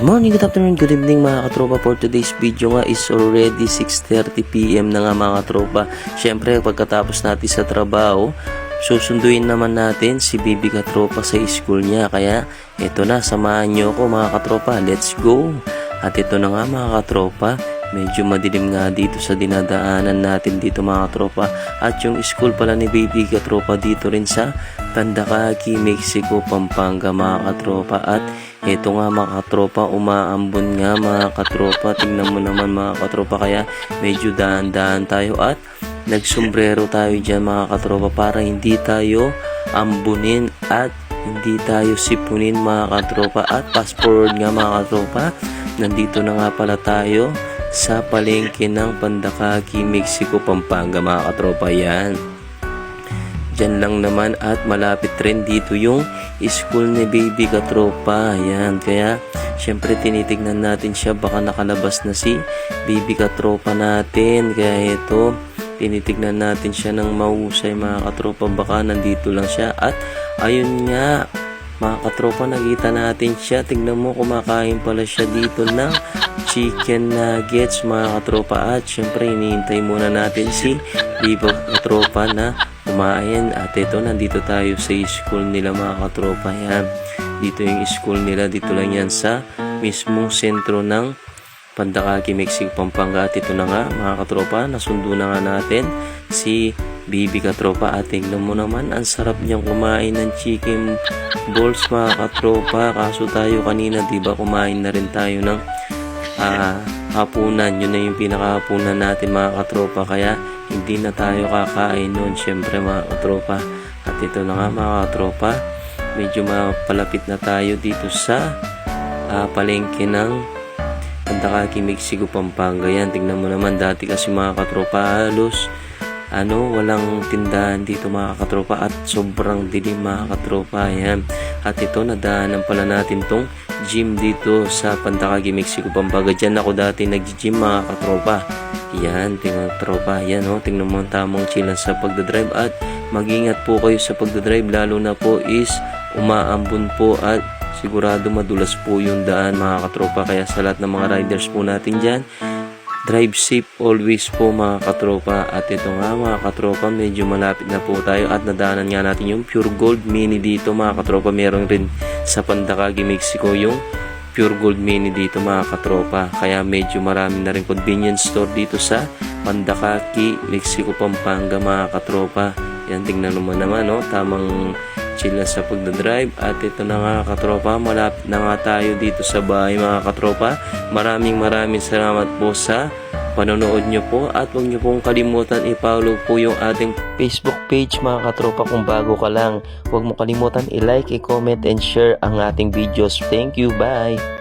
Morning, good afternoon, good evening mga katropa. For today's video nga is already 6:30 PM na nga mga katropa. Syempre pagkatapos natin sa trabaho, susunduin naman natin si Bibi Katropa sa school niya. Kaya ito na, samahan nyo ako mga katropa. Let's go! At ito na nga mga katropa, medyo madilim nga dito sa dinadaanan natin dito mga katropa. At yung school pala ni Bibi Katropa dito rin sa Pandakaki, Mexico, Pampanga mga katropa. At ito nga mga katropa, umaambon nga mga katropa. Tingnan mo naman mga katropa, kaya medyo dahan-dahan tayo at nagsombrero tayo dyan mga katropa para hindi tayo ambunin at hindi tayo sipunin mga katropa. At fast forward nga mga katropa, nandito na nga pala tayo sa palengke ng Pandakaki, Mexico, Pampanga mga katropa. Yan, dyan lang naman at malapit rin dito yung school ni Bibi Katropa. Yan, kaya syempre tinitignan natin siya, baka nakalabas na si Bibi Katropa natin. Kaya ito, tinitignan natin siya ng mahusay mga katropa, baka nandito lang siya. At ayun nga mga katropa, nakita natin siya. Tignan mo, kumakain pala siya dito ng chicken nuggets mga katropa. At syempre hinihintay muna natin si Bibi Katropa na kumain. At ito, nandito tayo sa school nila mga katropa. Yan, dito yung school nila, dito lang yan sa mismong sentro ng Pandakaki, Mexico, Pampanga. At ito na nga mga katropa, nasundo na nga natin si Bibi Katropa. At tingnan mo naman, ang sarap niyang kumain ng chicken balls mga katropa. Kaso tayo kanina, diba, kumain na rin tayo ng hapunan. Yun na yung pinakahapunan natin mga katropa, kaya hindi na tayo kakain noon syempre mga katropa. At ito na nga mga katropa, medyo mapalapit na tayo dito sa palengke ng Pandakaki, Mexico, Pampanga. Yan, tingnan mo naman, dati kasi mga katropa halos walang tindahan dito mga katropa at sobrang dilim mga katropa. Yan, at ito, nadaanan pala natin tong gym dito sa Pandakaki, Mexico, Pampanga. Dyan ako dati nag-gym mga katropa. Yan, tingnan tropa. Yan, tingnan mo, tamang chilan sa pagdadrive. At mag-ingat po kayo sa pagdadrive, lalo na po is umaambon po at sigurado madulas po yung daan mga katropa. Kaya sa lahat ng mga riders po natin dyan, drive safe always po mga katropa. At ito nga mga katropa, medyo malapit na po tayo at nadaanan nga natin yung Pure Gold Mini dito mga katropa. Meron rin sa Pandakaki, Mexico yung Pure Gold Mini dito mga katropa. Kaya medyo marami na rin convenience store dito sa Pandakaki, Mexico, Pampanga mga katropa. Yan, tingnan naman tamang chill na sa pagdadrive. At ito na nga katropa, malapit na nga tayo dito sa bahay mga katropa. Maraming salamat po sa panonood nyo po. At huwag nyo pong kalimutan i-follow po yung ating Facebook page mga katropa kung bago ka lang. Huwag mo kalimutan i-like, i-comment, and share ang ating videos. Thank you, bye!